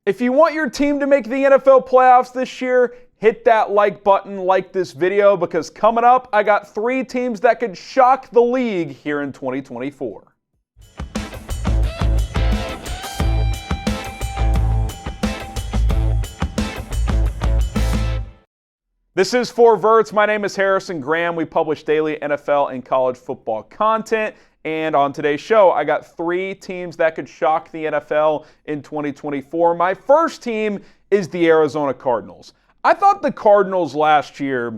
If you want your team to make the NFL playoffs this year, hit that like button, like this video, because coming up, I got 3 teams that could shock the league here in 2024. This is for Verts. My name is Harrison Graham. We publish daily NFL and college football content. And on today's show, I got 3 teams that could shock the NFL in 2024. My first team is the Arizona Cardinals. I thought the Cardinals last year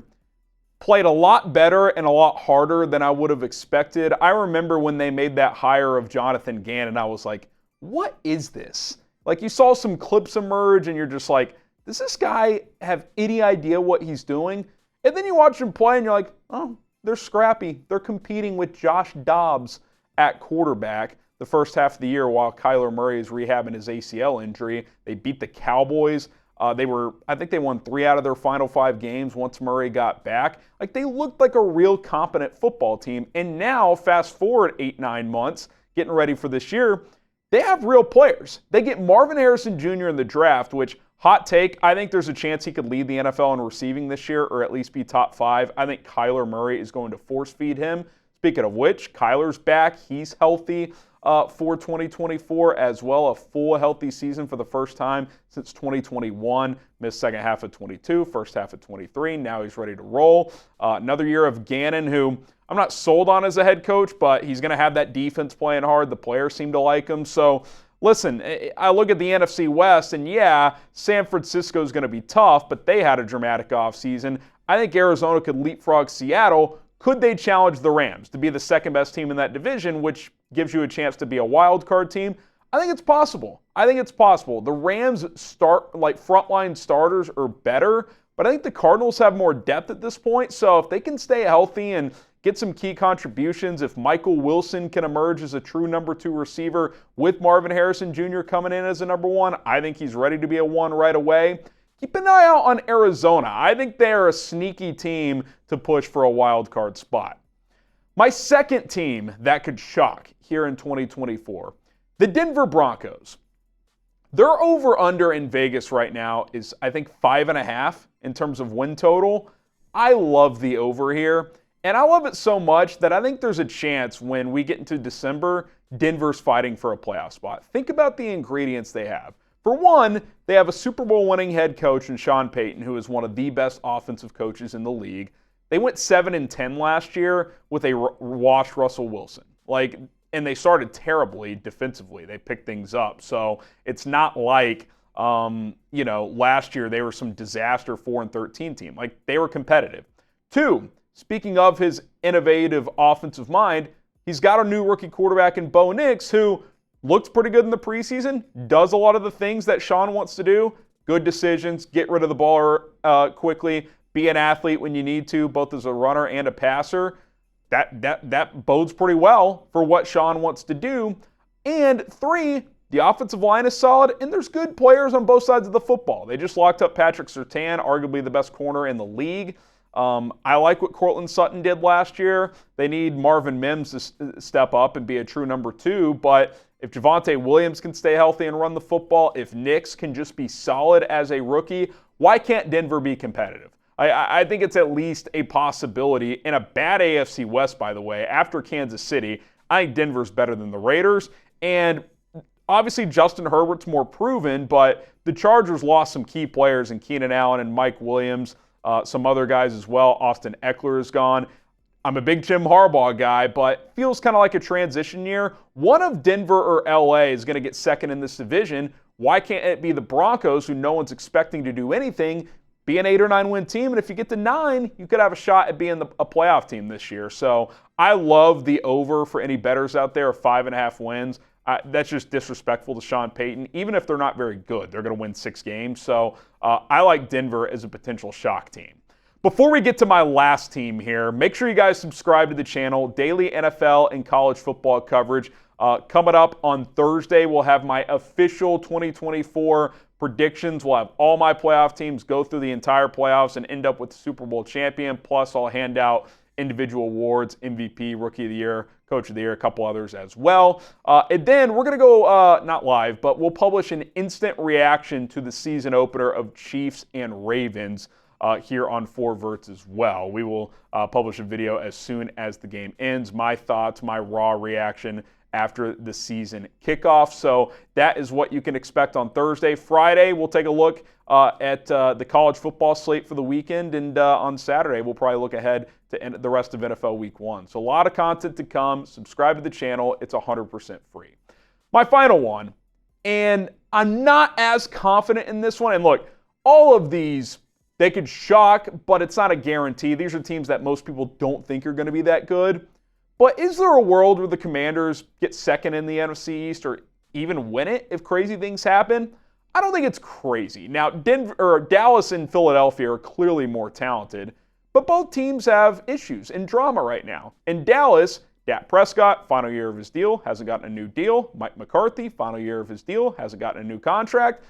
played a lot better and a lot harder than I would have expected. I remember when they made that hire of Jonathan Gannon, I was like, what is this? Like, you saw some clips emerge and you're just like, does this guy have any idea what he's doing? And then you watch him play and you're like, oh, they're scrappy. They're competing with Josh Dobbs at quarterback the first half of the year while Kyler Murray is rehabbing his ACL injury. They beat the Cowboys. I think they won 3 out of their final 5 games once Murray got back. Like, they looked like a real competent football team. And now, fast forward 8-9 months, getting ready for this year, they have real players. They get Marvin Harrison Jr. in the draft, which, hot take, I think there's a chance he could lead the NFL in receiving this year or at least be top 5. I think Kyler Murray is going to force feed him. Speaking of which, Kyler's back. He's healthy for 2024 as well. A full healthy season for the first time since 2021. Missed second half of 22, first half of 23. Now he's ready to roll. Another year of Gannon, who I'm not sold on as a head coach, but he's going to have that defense playing hard. The players seem to like him. So, listen, I look at the NFC West, and yeah, San Francisco is going to be tough, but they had a dramatic offseason. I think Arizona could leapfrog Seattle. Could they challenge the Rams to be the second best team in that division, which gives you a chance to be a wild card team? I think it's possible. The Rams frontline starters are better, but I think the Cardinals have more depth at this point. So if they can stay healthy and get some key contributions, if Michael Wilson can emerge as a true number 2 receiver with Marvin Harrison Jr. coming in as a number 1, I think he's ready to be a 1 right away. Keep an eye out on Arizona. I think they are a sneaky team to push for a wild card spot. My second team that could shock here in 2024, the Denver Broncos. Their over-under in Vegas right now is, I think, 5.5 in terms of win total. I love the over here. And I love it so much that I think there's a chance when we get into December, Denver's fighting for a playoff spot. Think about the ingredients they have. For one, they have a Super Bowl winning head coach in Sean Payton, who is one of the best offensive coaches in the league. They went 7-10 last year with a washed Russell Wilson. And they started terribly defensively. They picked things up. So it's not like, last year they were some disaster 4-13 team. They were competitive. 2, speaking of his innovative offensive mind, he's got a new rookie quarterback in Bo Nix who looks pretty good in the preseason, does a lot of the things that Sean wants to do, good decisions, get rid of the ball quickly, be an athlete when you need to, both as a runner and a passer. That bodes pretty well for what Sean wants to do. And 3, the offensive line is solid, and there's good players on both sides of the football. They just locked up Patrick Surtain, arguably the best corner in the league. I like what Courtland Sutton did last year. They need Marvin Mims to step up and be a true number 2, but if Javonte Williams can stay healthy and run the football, if Nix can just be solid as a rookie, why can't Denver be competitive? I think it's at least a possibility. In a bad AFC West, by the way, after Kansas City, I think Denver's better than the Raiders. And obviously Justin Herbert's more proven, but the Chargers lost some key players in Keenan Allen and Mike Williams, some other guys as well. Austin Eckler is gone. I'm a big Jim Harbaugh guy, but feels kind of like a transition year. One of Denver or LA is going to get second in this division. Why can't it be the Broncos, who no one's expecting to do anything, be an 8 or 9 win team? And if you get to 9, you could have a shot at being a playoff team this year. So I love the over for any bettors out there of 5.5 wins. That's just disrespectful to Sean Payton. Even if they're not very good, they're going to win 6 games. So I like Denver as a potential shock team. Before we get to my last team here, make sure you guys subscribe to the channel. Daily NFL and college football coverage. Coming up on Thursday, we'll have my official 2024 predictions. We'll have all my playoff teams go through the entire playoffs and end up with the Super Bowl champion. Plus, I'll hand out individual awards, MVP, Rookie of the Year, Coach of the Year, a couple others as well. And then we're going to go, not live, but we'll publish an instant reaction to the season opener of Chiefs and Ravens here on 4Verts as well. We will publish a video as soon as the game ends. My thoughts, my raw reaction after the season kickoff. So that is what you can expect on Thursday. Friday, we'll take a look at the college football slate for the weekend. And on Saturday, we'll probably look ahead to the rest of NFL Week 1. So a lot of content to come. Subscribe to the channel. It's 100% free. My final one, and I'm not as confident in this one. And look, all of these, they could shock, but it's not a guarantee. These are teams that most people don't think are going to be that good. But is there a world where the Commanders get second in the NFC East or even win it if crazy things happen? I don't think it's crazy. Now, Dallas and Philadelphia are clearly more talented, but both teams have issues and drama right now. In Dallas, Dak Prescott, final year of his deal, hasn't gotten a new deal. Mike McCarthy, final year of his deal, hasn't gotten a new contract.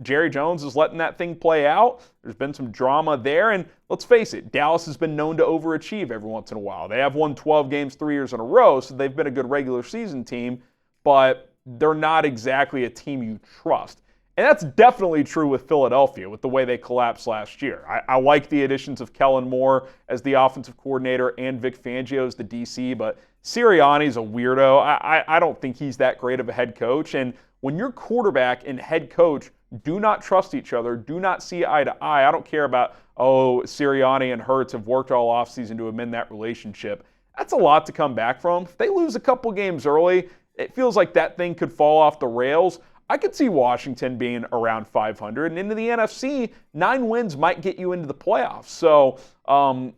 Jerry Jones is letting that thing play out. There's been some drama there, and let's face it, Dallas has been known to overachieve every once in a while. They have won 12 games 3 years in a row, so they've been a good regular season team, but they're not exactly a team you trust. And that's definitely true with Philadelphia, with the way they collapsed last year. I like the additions of Kellen Moore as the offensive coordinator and Vic Fangio as the DC, but Sirianni's a weirdo. I don't think he's that great of a head coach, and when your quarterback and head coach do not trust each other, do not see eye to eye, I don't care about, Sirianni and Hurts have worked all offseason to amend that relationship. That's a lot to come back from. If they lose a couple games early, it feels like that thing could fall off the rails. I could see Washington being around 500, and into the NFC, 9 wins might get you into the playoffs. So,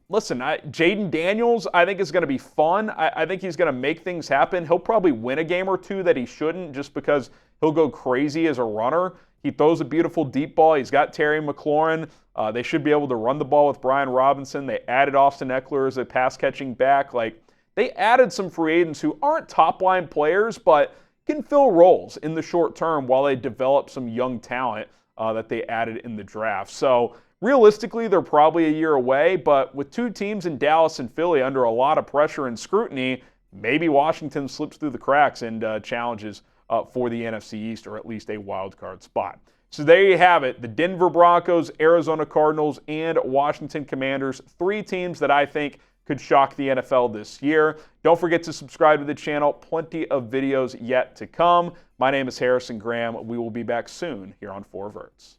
listen, Jayden Daniels, I think is going to be fun. I think he's going to make things happen. He'll probably win a game or two that he shouldn't just because he'll go crazy as a runner. He throws a beautiful deep ball. He's got Terry McLaurin. They should be able to run the ball with Brian Robinson. They added Austin Eckler as a pass-catching back. They added some free agents who aren't top-line players, but can fill roles in the short term while they develop some young talent that they added in the draft. So realistically, they're probably a year away, but with 2 teams in Dallas and Philly under a lot of pressure and scrutiny, maybe Washington slips through the cracks and challenges for the NFC East, or at least a wild card spot. So there you have it. The Denver Broncos, Arizona Cardinals, and Washington Commanders, 3 teams that I think could shock the NFL this year. Don't forget to subscribe to the channel. Plenty of videos yet to come. My name is Harrison Graham. We will be back soon here on 4Verts.